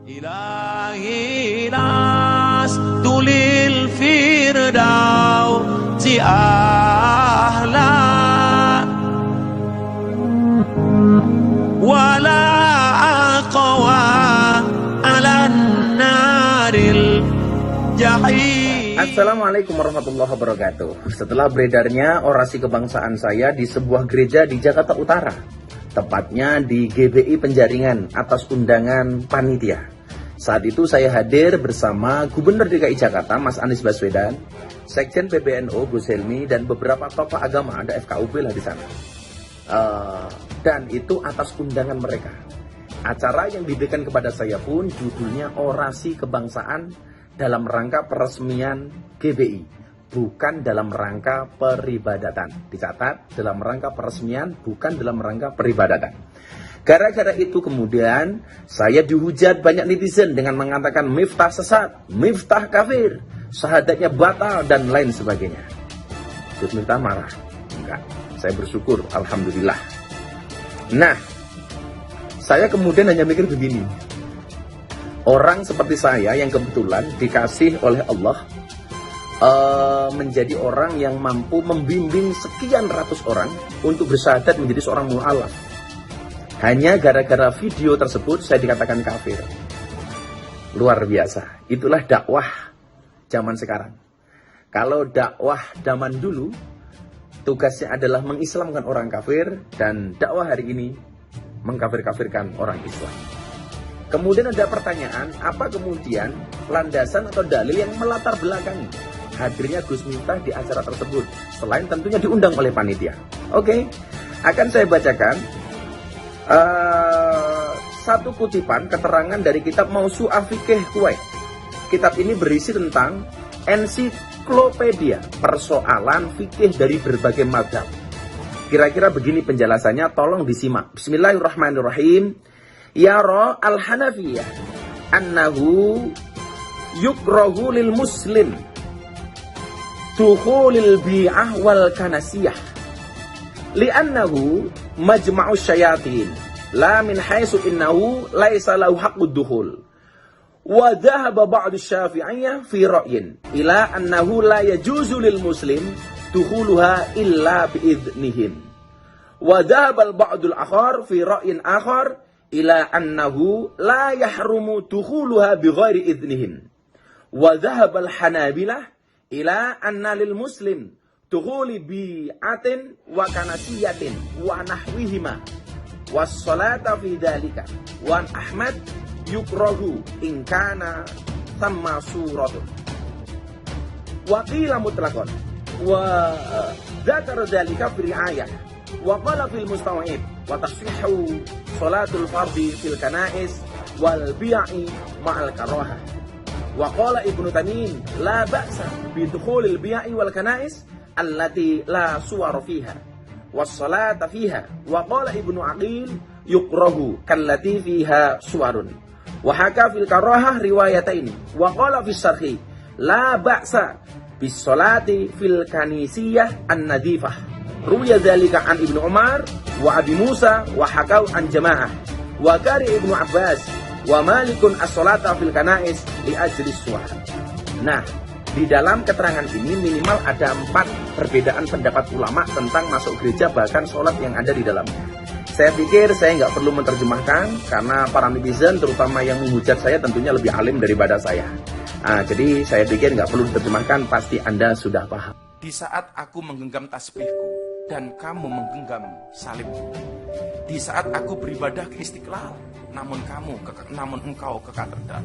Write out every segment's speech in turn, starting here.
إلهي لست للفردوس أهلا ولا أقوى على النار الجحيم. Assalamualaikum warahmatullahi wabarakatuh. Setelah beredarnya orasi kebangsaan saya di sebuah gereja di Jakarta Utara, tepatnya di GBI Penjaringan atas undangan panitia. Saat itu saya hadir bersama Gubernur DKI Jakarta Mas Anies Baswedan, Sekjen PBNU Gus Helmi, dan beberapa tokoh agama, ada FKUP lah di sana. Dan itu atas undangan mereka. Acara yang diberikan kepada saya pun judulnya Orasi Kebangsaan dalam rangka peresmian GBI, bukan dalam rangka peribadatan. Dicatat, dalam rangka peresmian, bukan dalam rangka peribadatan. Gara-gara itu kemudian saya dihujat banyak netizen dengan mengatakan miftah sesat, miftah kafir, syahadatnya batal, dan lain sebagainya. Gus Miftah marah? Enggak, saya bersyukur, alhamdulillah. Nah, saya kemudian hanya mikir begini. Orang seperti saya yang kebetulan dikasih oleh Allah menjadi orang yang mampu membimbing sekian ratus orang untuk bersyahadat menjadi seorang mu'alaf. Hanya gara-gara video tersebut saya dikatakan kafir. Luar biasa. Itulah dakwah zaman sekarang. Kalau dakwah zaman dulu tugasnya adalah mengislamkan orang kafir, dan dakwah hari ini mengkafir-kafirkan orang Islam. Kemudian ada pertanyaan, apa kemudian landasan atau dalil yang melatar belakangi hadirnya Gus Miftah di acara tersebut, selain tentunya diundang oleh panitia? Oke, akan saya bacakan satu kutipan keterangan dari kitab Mausu'ah Fiqih Kuwait. Kitab ini berisi tentang ensiklopedia persoalan fikih dari berbagai mazhab. Kira-kira begini penjelasannya, tolong disimak. Bismillahirrahmanirrahim. Yara al-Hanafiyah annahu yukrahu lil muslim dukhulil bi'ah wal kanasiyah li'annahu majma'u syayatin la min haitsu innahu laisa lahu haqqud dukhul. Wa dhahaba ba'du syafi'iyyah fi ra'yin ila annahu la yajuzu lil muslim dukhuluha illa bi idnihim. Wa dhahaba al ba'dul akhar fi ra'yin akhar ila annahu la yahrumu dukhuluha bi ghairi idnihim. Wa dhahaba al hanabilah ila anna lil muslim dukhuli bi'atin wa kanasiyatin wa nahwihima wassalata fi dhalika wa Ahmad yukrahu in kana thamma suratun wa qila mutlaqan wa dzakara dhalika fi ri'ayah wa qala fil mustaw'ib wa tasihhu salatul fardhi fil kanais wal bi'i ma'al karahah wa qala Ibnu Tamim la ba'sa bi dukhulil bi'i wal kanais allati la suwara fiha wassalata fiha wa qala Ibnu Aqil yukrahu kallati fiha suwarun wa haka fil karahah riwayataini wa qala fis sarhi la ba'sa bis salati fil kanisiyah an-nadifah ruya dzalika an Ibnu Umar wa Abi Musa wa hakau an jamaah wa kari Ibnu Abbas wa Malikun as-salata fil kanais li ajli suwar. Nah, di dalam keterangan ini minimal ada 4 perbedaan pendapat ulama tentang masuk gereja, bahkan sholat yang ada di dalamnya. Saya pikir saya nggak perlu menerjemahkan, karena para netizen terutama yang menghujat saya tentunya lebih alim daripada saya. Jadi saya pikir nggak perlu diterjemahkan, pasti Anda sudah paham. Di saat aku menggenggam tasbihku dan kamu menggenggam salibmu, di saat aku beribadah ke Istiqlal, namun engkau ke katedral,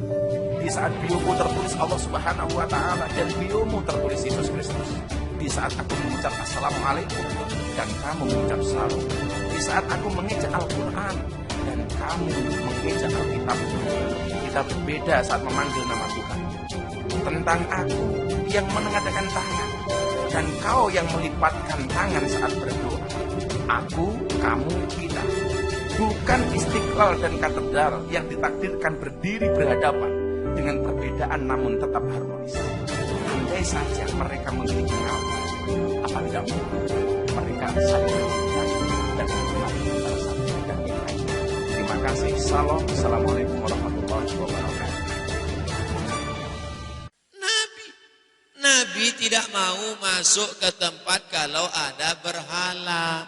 di saat biomu tertulis Allah Subhanahu wa Ta'ala dan biomu tertulis Yesus Kristus, di saat aku mengucap Assalamualaikum dan kamu mengucap salam, di saat aku mengeja Al-Quran dan kamu mengeja Alkitab, kita berbeda saat memanggil nama Tuhan. Tentang aku yang menengadakan tangan dan kau yang melipatkan tangan saat berdoa, aku, kamu, kita. Bukan Istiqlal dan katedral yang ditakdirkan berdiri berhadapan dengan perbedaan namun tetap harmonis. Andai saja mereka memiliki nama, apa tidak mungkin mereka saling mencintai dan menghormati antara satu dan yang lain. Terima kasih. Assalamualaikum warahmatullahi wabarakatuh. tidak mau masuk ke tempat kalau ada berhala.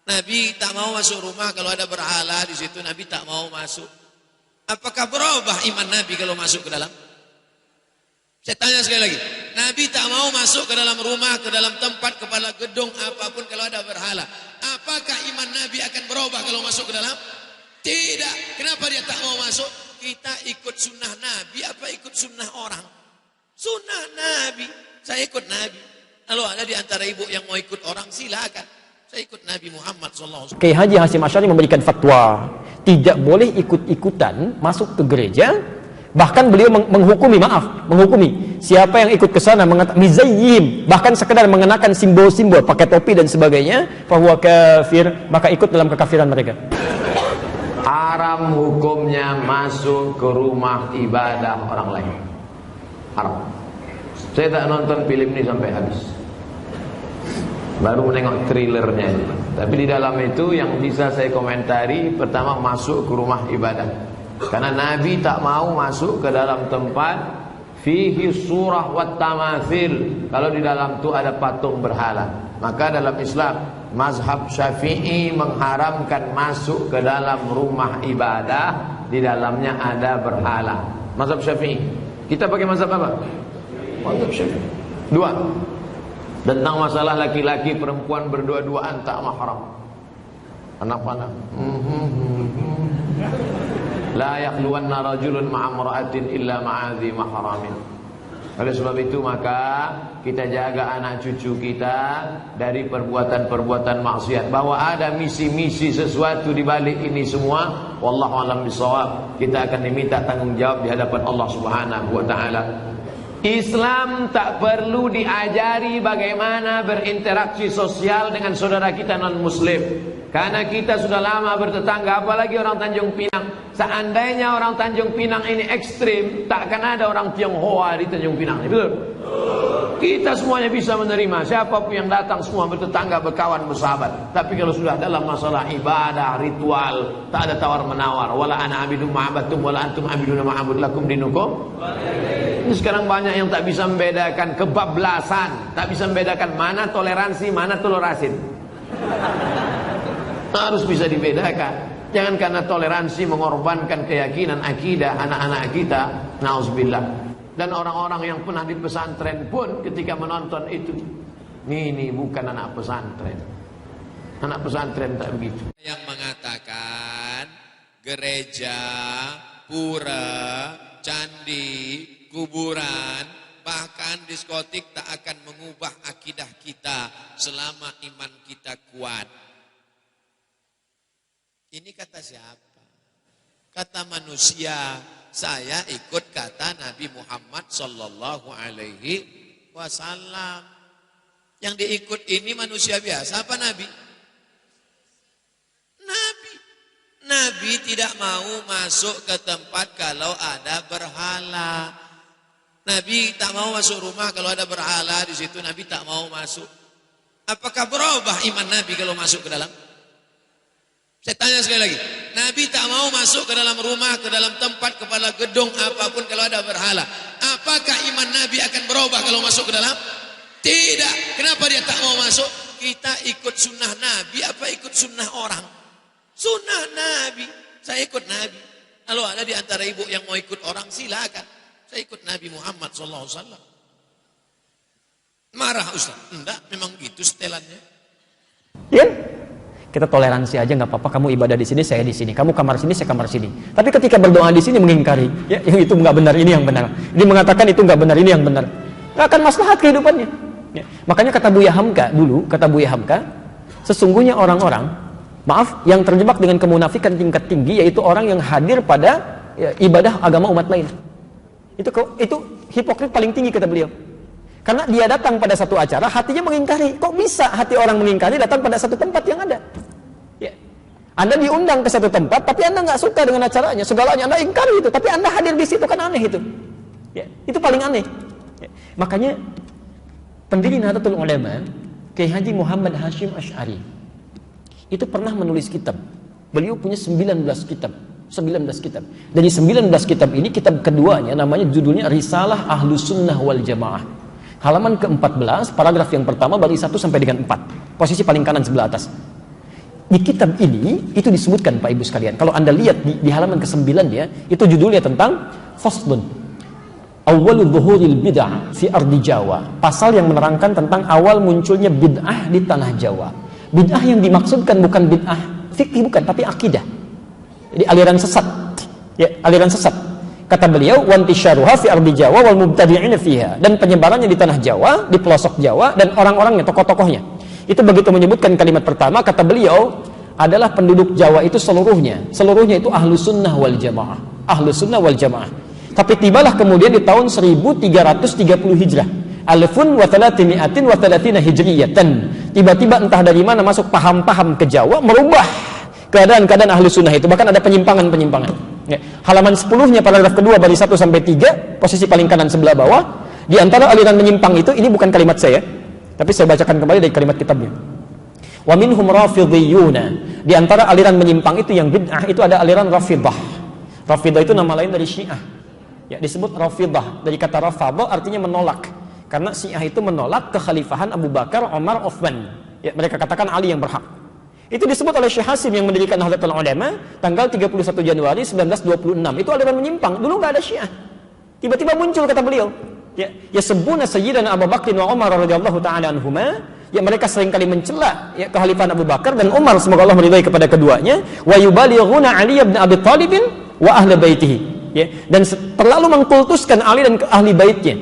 Nabi tak mau masuk rumah kalau ada berhala di situ. Nabi tak mau masuk. Apakah berubah iman Nabi kalau masuk ke dalam? Saya tanya sekali lagi. Nabi tak mau masuk ke dalam rumah, ke dalam tempat, kepala gedung, apapun kalau ada berhala. Apakah iman Nabi akan berubah kalau masuk ke dalam? Tidak. Kenapa dia tak mau masuk? Kita ikut sunnah Nabi apa ikut sunnah orang? Sunnah Nabi. Saya ikut Nabi. Kalau ada di antara ibu yang mau ikut orang, silakan. Saya ikut Nabi Muhammad SAW. Kiai Haji Hasyim Asy'ari memberikan fatwa tidak boleh ikut-ikutan masuk ke gereja. Bahkan beliau menghukumi siapa yang ikut ke sana mizayyim, bahkan sekedar mengenakan simbol-simbol, pakai topi dan sebagainya, bahwa kafir, maka ikut dalam kekafiran mereka. Haram hukumnya masuk ke rumah ibadah orang lain. Haram. Saya tak nonton film ini sampai habis. Baru menengok trailernya itu. Tapi di dalam itu yang bisa saya komentari, pertama masuk ke rumah ibadah. Karena Nabi tak mau masuk ke dalam tempat fihi surah wat tamathil, kalau di dalam itu ada patung berhala. Maka dalam Islam mazhab Syafi'i mengharamkan masuk ke dalam rumah ibadah di dalamnya ada berhala. Mazhab Syafi'i. Kita pakai mazhab apa? Mazhab Syafi'i. Dua. Tentang masalah laki-laki perempuan berdua-duaan tak mahram. Anak panah. La yakhluwanna rajulun ma'amra'atin illa ma'adhi mahramin. Oleh sebab itu maka kita jaga anak cucu kita dari perbuatan-perbuatan maksiat. Bahwa ada misi-misi sesuatu di balik ini semua, wallahu a'lam bishawab. Kita akan diminta tanggung jawab di hadapan Allah Subhanahu wa taala. Islam tak perlu diajari bagaimana berinteraksi sosial dengan saudara kita non-muslim. Karena kita sudah lama bertetangga, apalagi orang Tanjung Pinang. Seandainya orang Tanjung Pinang ini ekstrim, takkan ada orang Tionghoa di Tanjung Pinang. Betul? Kita semuanya bisa menerima. Siapapun yang datang semua bertetangga, berkawan, bersahabat. Tapi kalau sudah dalam masalah ibadah, ritual, tak ada tawar-menawar. Wala ana abidum ma'abatum, wala antum abiduna ma'abud lakum dinukum. Ini sekarang banyak yang tak bisa membedakan kebablasan. Tak bisa membedakan mana toleransi, mana tolerasin. Harus bisa dibedakan. Jangan karena toleransi mengorbankan keyakinan akidah anak-anak kita. Nauzubillah. Dan orang-orang yang pernah di pesantren pun ketika menonton itu, ini bukan anak pesantren. Anak pesantren tak begitu. Yang mengatakan gereja, pura, candi, kuburan, bahkan diskotik tak akan mengubah akidah kita selama iman kita kuat. Ini kata siapa? Kata manusia. Saya ikut kata Nabi Muhammad sallallahu alaihi wasallam. Yang diikut ini manusia biasa apa Nabi? Nabi. Nabi tidak mau masuk ke tempat kalau ada berhala. Nabi tak mau masuk rumah kalau ada berhala di situ. Nabi tak mau masuk. Apakah berubah iman Nabi kalau masuk ke dalam? Saya tanya sekali lagi. Nabi tak mau masuk ke dalam rumah, ke dalam tempat, kepala gedung, apapun kalau ada berhala. Apakah iman Nabi akan berubah kalau masuk ke dalam? Tidak. Kenapa dia tak mau masuk? Kita ikut sunnah Nabi apa ikut sunnah orang? Sunnah Nabi. Saya ikut Nabi. Kalau ada di antara ibu yang mau ikut orang, silakan. Saya ikut Nabi Muhammad SAW. Marah Ustaz? Enggak, memang gitu setelannya. Ya, kita toleransi aja, nggak apa-apa. Kamu ibadah di sini, saya di sini. Kamu kamar sini, saya kamar sini. Tapi ketika berdoa di sini mengingkari, ya, yang itu nggak benar, ini yang benar. Dia mengatakan itu nggak benar, ini yang benar. Nggak akan maslahat kehidupannya. Ya. Makanya kata Buya Hamka dulu, kata Buya Hamka, sesungguhnya orang-orang, maaf, yang terjebak dengan kemunafikan tingkat tinggi, yaitu orang yang hadir pada ya, ibadah agama umat lain. Itu hipokrit paling tinggi kata beliau. Karena dia datang pada satu acara, hatinya mengingkari. Kok bisa hati orang mengingkari datang pada satu tempat yang ada? Ya. Anda diundang ke satu tempat, tapi Anda nggak suka dengan acaranya, segalanya Anda ingkari itu, tapi Anda hadir di situ, kan aneh itu. Ya. Itu paling aneh. Ya. Makanya pendiri Nahdlatul Ulama, Kiai Haji Muhammad Hasyim Asy'ari, itu pernah menulis kitab. Beliau punya 19 kitab. 19 kitab. Dari 19 kitab ini, kitab keduanya namanya judulnya Risalah Ahlus Sunnah wal Jamaah. Halaman ke-14, paragraf yang pertama, baris 1 sampai dengan 4. Posisi paling kanan sebelah atas. Di kitab ini, itu disebutkan Pak Ibu sekalian. Kalau Anda lihat di halaman ke-9 ya, itu judulnya tentang Faslun Awwalu Dhuhuril Bid'ah fi Ardi Jawa. Pasal yang menerangkan tentang awal munculnya bid'ah di tanah Jawa. Bid'ah yang dimaksudkan bukan bid'ah fikih, bukan, tapi akidah. Jadi aliran sesat. Ya, aliran sesat. Kata beliau, "Wantisyaruha fi ardi Jawa wal mubtadi'ina fiha." Dan penyebarannya di tanah Jawa, di pelosok Jawa, dan orang-orangnya, tokoh-tokohnya. Itu begitu menyebutkan kalimat pertama, kata beliau, adalah penduduk Jawa itu seluruhnya. Seluruhnya itu ahlu sunnah wal jamaah. Ahlu sunnah wal jamaah. Tapi tibalah kemudian di tahun 1330 Hijrah. Alfun wa thalathimi'atin wa thalathina hijriyatan. Tiba-tiba entah dari mana masuk paham-paham ke Jawa, merubah keadaan-keadaan ahlu sunnah itu. Bahkan ada penyimpangan-penyimpangan. Ya. Halaman 10-nya paragraf kedua baris 1 sampai 3, posisi paling kanan sebelah bawah. Di antara aliran menyimpang itu, ini bukan kalimat saya, tapi saya bacakan kembali dari kalimat kitabnya. Wa minhum rafidhiyuna. Di antara aliran menyimpang itu yang bid'ah itu ada aliran Rafidah. Rafidah itu nama lain dari Syiah. Ya, disebut Rafidah dari kata rafadha, artinya menolak. Karena Syiah itu menolak kekhalifahan Abu Bakar, Umar, Uthman. Ya, mereka katakan Ali yang berhak. Itu disebut oleh Syekh Hasim yang mendirikan Nahdlatul Ulama tanggal 31 Januari 1926. Itu aliran menyimpang. Dulu nggak ada Syiah. Tiba-tiba muncul, kata beliau. Ya, yasbuna sayyidana Abu Bakr wa Umar radhiyallahu ta'ala anhuma. Ya, mereka seringkali mencela ya kekhalifahan Abu Bakar dan Umar, semoga Allah meridai kepada keduanya. Wa yubalighuna Ali bin Abi Thalib wa ahli baitihi. Ya, dan terlalu mengkultuskan Ali dan ahli baitnya.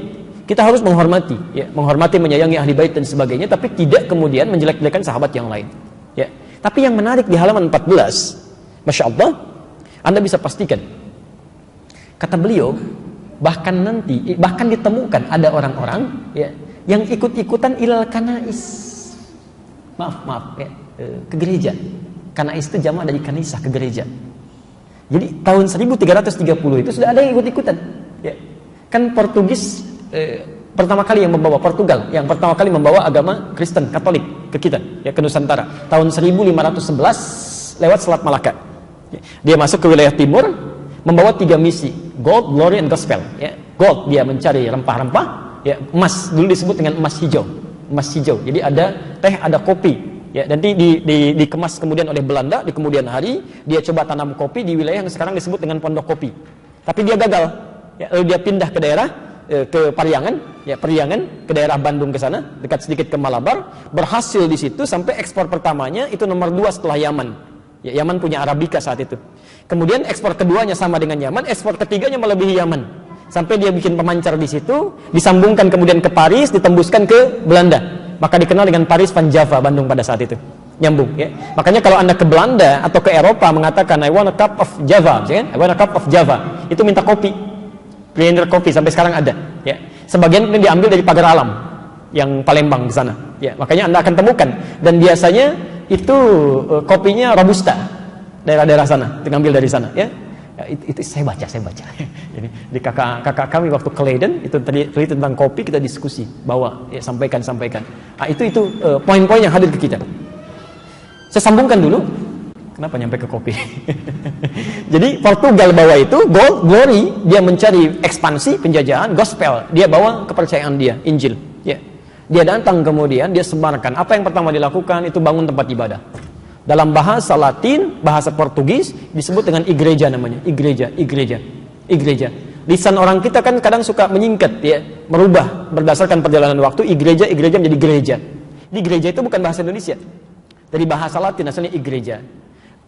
Kita harus menghormati, ya, menghormati, menyayangi ahli bait dan sebagainya, tapi tidak kemudian menjelek-jelekan sahabat yang lain. Ya. Tapi yang menarik di halaman 14, Masya Allah, Anda bisa pastikan, kata beliau, bahkan ditemukan ada orang-orang ya, yang ikut-ikutan ilal kanais. Maaf ya, ke gereja. Kanais itu jamak dari kanisah, ke gereja. Jadi tahun 1330 itu sudah ada yang ikut-ikutan. Ya. Kan Portugis pertama kali yang membawa, Portugal yang pertama kali membawa agama Kristen Katolik ke kita, ya, ke Nusantara tahun 1511 lewat Selat Malaka. Ya. Dia masuk ke wilayah timur membawa 3 misi, gold, glory, and gospel. Ya. Gold, dia mencari rempah-rempah. Ya. Emas, dulu disebut dengan emas hijau. Emas hijau. Jadi ada teh, ada kopi. Ya. Dan dikemas kemudian oleh Belanda di kemudian hari. Dia coba tanam kopi di wilayah yang sekarang disebut dengan Pondok Kopi. Tapi dia gagal. Ya. Lalu dia pindah ke daerah ke Pariangan, ya, Periangan, ke daerah Bandung ke sana, dekat sedikit ke Malabar. Berhasil di situ sampai ekspor pertamanya itu nomor 2 setelah Yaman. Ya, Yaman punya Arabica saat itu. Kemudian ekspor keduanya sama dengan Yaman, ekspor ketiganya melebihi Yaman. Sampai dia bikin pemancar di situ, disambungkan kemudian ke Paris, ditembuskan ke Belanda. Maka dikenal dengan Paris Van Java, Bandung pada saat itu. Nyambung, ya. Makanya kalau Anda ke Belanda atau ke Eropa mengatakan I want a cup of Java, ya, I want a cup of Java, itu minta kopi. Blender kopi sampai sekarang ada, ya. Sebagian ini diambil dari Pagar Alam yang Palembang di sana, ya. Makanya Anda akan temukan, dan biasanya itu kopinya Robusta, daerah-daerah sana, diambil dari sana, ya. Ya, itu saya baca. Jadi di kakak kami waktu ke Leiden itu tadi tentang kopi, kita diskusi, bawa, ya, sampaikan. Nah, itu poin-poin yang hadir ke kita. Saya sambungkan dulu. Kenapa nyampe ke kopi? Jadi Portugal bawa itu gold, glory, dia mencari ekspansi, penjajahan, gospel, dia bawa kepercayaan dia, Injil. Ya. Dia datang kemudian, dia sebarkan. Apa yang pertama dilakukan? Itu bangun tempat ibadah. Dalam bahasa Latin, bahasa Portugis, disebut dengan igreja namanya. Igreja. Lisan orang kita kan kadang suka menyingkat, ya, merubah berdasarkan perjalanan waktu. Igreja menjadi gereja. Di gereja itu bukan bahasa Indonesia. Dari bahasa Latin, asalnya igreja.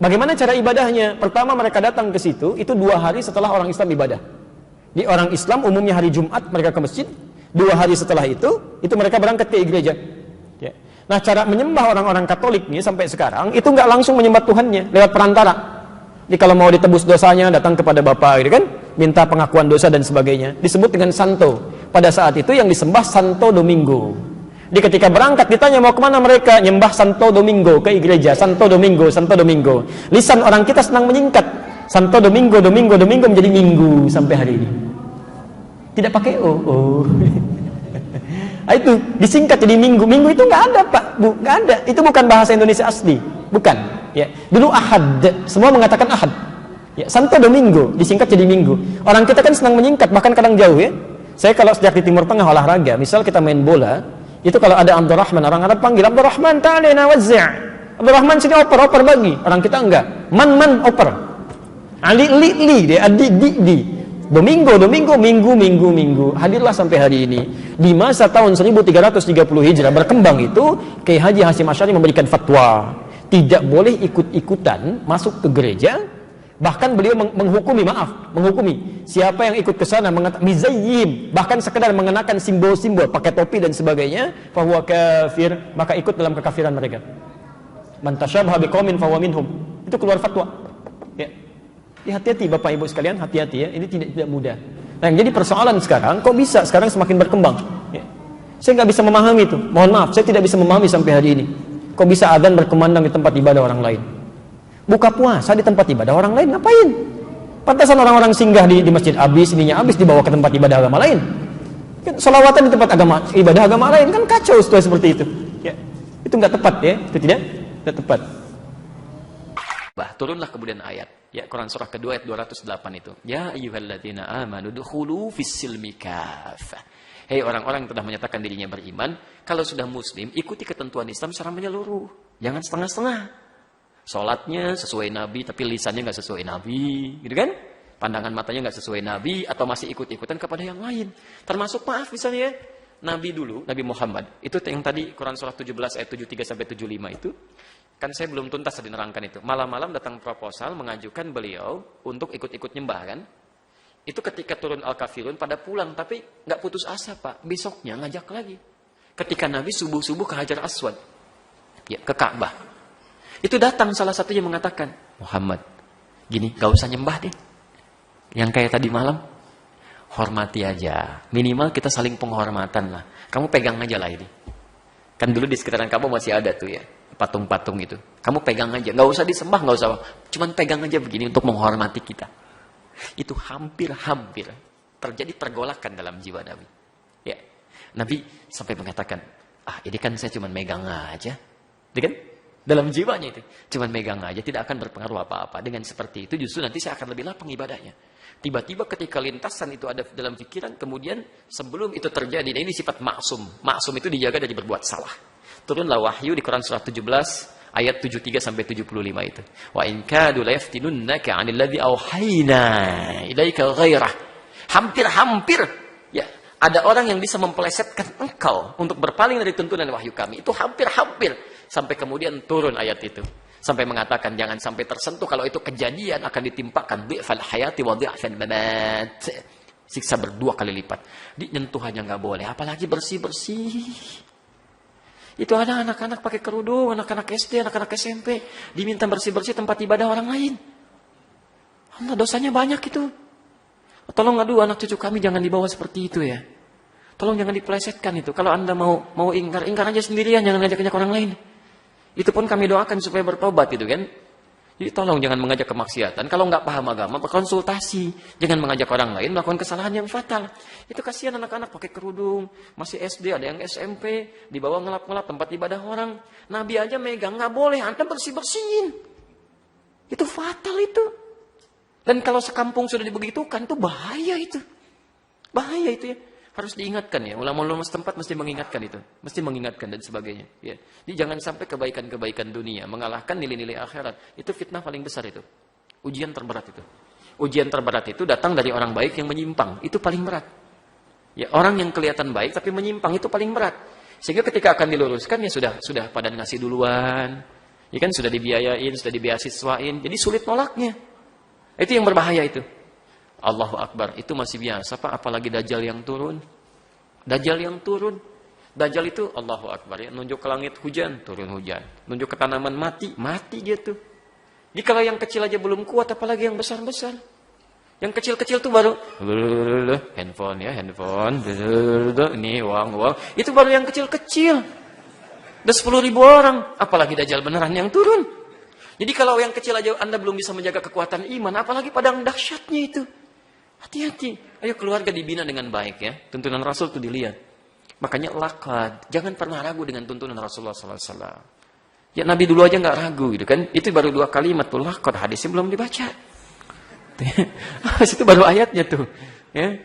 Bagaimana cara ibadahnya? Pertama mereka datang ke situ, itu 2 hari setelah orang Islam ibadah. Di orang Islam umumnya hari Jumat mereka ke masjid, 2 hari setelah itu mereka berangkat ke gereja. Ya. Nah, cara menyembah orang-orang Katolik nih sampai sekarang itu nggak langsung menyembah Tuhannya, lewat perantara. Jadi kalau mau ditebus dosanya datang kepada Bapa, gitu kan, minta pengakuan dosa dan sebagainya. Disebut dengan Santo. Pada saat itu yang disembah Santo Domingo. Di ketika berangkat ditanya mau kemana mereka, nyembah Santo Domingo, ke gereja. Santo Domingo. Lisan orang kita senang menyingkat. Santo Domingo menjadi minggu sampai hari ini. Tidak pakai o. Itu disingkat jadi minggu. Minggu itu nggak ada, Pak. Nggak ada. Itu bukan bahasa Indonesia asli. Bukan. Ya. Dulu Ahad. Semua mengatakan Ahad. Ya. Santo Domingo disingkat jadi minggu. Orang kita kan senang menyingkat, bahkan kadang jauh, ya. Saya kalau sejak di Timur Tengah olahraga, misal kita main bola, itu kalau ada Abdurrahman, orang Arab panggil Abdurrahman, ta'alina wazzi'. Abdurrahman sini oper bagi. Orang kita enggak. Man oper. Ali li dia di. Domingo, minggu. Hadirlah sampai hari ini. Di masa tahun 1330 Hijrah berkembang itu, Kiai Haji Hasyim Asy'ari memberikan fatwa, tidak boleh ikut-ikutan masuk ke gereja. Bahkan beliau menghukumi siapa yang ikut ke sana mizayyim, bahkan sekedar mengenakan simbol-simbol, pakai topi dan sebagainya, fahuwa kafir, maka ikut dalam kekafiran mereka. Man tasyabaha biqaumin fahuwa minhum. Itu keluar fatwa. Ya. Hati-hati Bapak Ibu sekalian, hati-hati ya. Ini tidak mudah. Nah, yang jadi persoalan sekarang, kok bisa sekarang semakin berkembang? Ya. Saya nggak bisa memahami itu. Mohon maaf, saya tidak bisa memahami sampai hari ini. Kok bisa adzan berkumandang di tempat ibadah orang lain? Buka puasa di tempat ibadah orang lain, ngapain? Pantasan orang-orang singgah di masjid habis dibawa ke tempat ibadah agama lain. Sholawatan di tempat ibadah agama lain, kan kacau seperti itu. Ya. Itu nggak tepat ya, itu tidak tepat. Turunlah kemudian ayat, ya, Quran surah kedua ayat 208 itu. Ya ayyuhalladzina amanu dukhulu fis-silmi kafah. Hei orang-orang yang telah menyatakan dirinya beriman, kalau sudah muslim, ikuti ketentuan Islam secara menyeluruh. Jangan setengah-setengah. Sholatnya sesuai Nabi, tapi lisannya nggak sesuai Nabi, gitu kan? Pandangan matanya nggak sesuai Nabi, atau masih ikut-ikutan kepada yang lain. Termasuk maaf misalnya, Nabi dulu, Nabi Muhammad, itu yang tadi Quran surah 17 ayat 73-75 itu, kan saya belum tuntas tadi nerangkan itu. Malam-malam datang proposal mengajukan beliau untuk ikut-ikut nyembah kan? Itu ketika turun Al-Kafirun pada pulang, tapi nggak putus asa Pak. Besoknya ngajak lagi. Ketika Nabi subuh-subuh ke Hajar Aswad, ya, ke Ka'bah. Itu datang salah satunya mengatakan, Muhammad, gini, gak usah nyembah deh. Yang kayak tadi malam, hormati aja. Minimal kita saling penghormatan lah. Kamu pegang aja lah ini. Kan dulu di sekitaran kamu masih ada tuh ya, patung-patung itu. Kamu pegang aja, gak usah disembah, gak usah. Cuman pegang aja begini untuk menghormati kita. Itu hampir-hampir terjadi pergolakan dalam jiwa Nabi. Ya, Nabi sampai mengatakan, ini kan saya cuman megang aja. Gitu kan? Dalam jiwanya itu, cuman megang aja, tidak akan berpengaruh apa-apa. Dengan seperti itu justru nanti saya akan lebih lapang ibadahnya. Tiba-tiba ketika lintasan itu ada dalam pikiran, kemudian sebelum itu terjadi, nah ini sifat maksum. Maksum itu dijaga dari berbuat salah. Turunlah wahyu di Quran surah 17 ayat 73-75 itu. Wa in kadu la yaftinunnaka 'anil ladzi auhayna ilaika ghairah. Hampir-hampir ya, ada orang yang bisa mempelesetkan engkau untuk berpaling dari tuntunan wahyu kami. Itu hampir-hampir. Sampai kemudian turun ayat itu. Sampai mengatakan jangan sampai tersentuh, kalau itu kejadian akan ditimpakan dhi'fal hayati wa dhi'fal mamat. Siksa berdua kali lipat. Nyentuhannya nggak boleh, apalagi bersih-bersih. Itu ada anak-anak pakai kerudung, anak-anak SD, anak-anak SMP diminta bersih-bersih tempat ibadah orang lain. Allah, dosanya banyak itu. Tolong anak cucu kami jangan dibawa seperti itu ya. Tolong jangan dipelesetkan itu. Kalau Anda mau ingkar aja sendirian, jangan ngajak-ngajak orang lain. Itu pun kami doakan supaya bertobat gitu kan. Jadi tolong jangan mengajak kemaksiatan. Kalau nggak paham agama, berkonsultasi. Jangan mengajak orang lain melakukan kesalahan yang fatal. Itu kasihan anak-anak pakai kerudung, masih SD, ada yang SMP, dibawa ngelap-ngelap tempat ibadah orang. Nabi aja megang, nggak boleh, Anda bersih-bersihin. Itu fatal itu. Dan kalau sekampung sudah dibegitukan, itu bahaya itu. Bahaya itu ya. Harus diingatkan ya, ulama-ulama setempat mesti mengingatkan itu, mesti mengingatkan dan sebagainya. Ya. Jadi jangan sampai kebaikan-kebaikan dunia mengalahkan nilai-nilai akhirat. Itu fitnah paling besar itu, ujian terberat itu. Ujian terberat itu datang dari orang baik yang menyimpang, itu paling berat. Ya, orang yang kelihatan baik tapi menyimpang itu paling berat. Sehingga ketika akan diluruskan ya sudah pada ngasih duluan, ya kan sudah dibiayain, sudah dibeasiswain, jadi sulit nolaknya. Itu yang berbahaya itu. Allahu Akbar, itu masih biasa Pak, apalagi Dajjal yang turun. Dajjal yang turun. Dajjal itu Allahu Akbar ya, nunjuk ke langit hujan, turun hujan. Nunjuk ke tanaman mati dia tuh. Jadi kalau yang kecil aja belum kuat, apalagi yang besar-besar. Yang kecil-kecil tuh baru handphone, ini uang. Itu baru yang kecil-kecil. Udah 10.000 orang, apalagi Dajjal beneran yang turun. Jadi kalau yang kecil aja Anda belum bisa menjaga kekuatan iman, apalagi padang dahsyatnya itu. Hati-hati. Ayo keluarga dibina dengan baik ya. Tuntunan Rasul itu dilihat. Makanya lakad. Jangan pernah ragu dengan tuntunan Rasulullah SAW. Ya Nabi dulu aja nggak ragu gitu kan. Itu baru 2 kalimat tuh lakad. Hadisnya belum dibaca. Itu baru ayatnya tuh. Ya.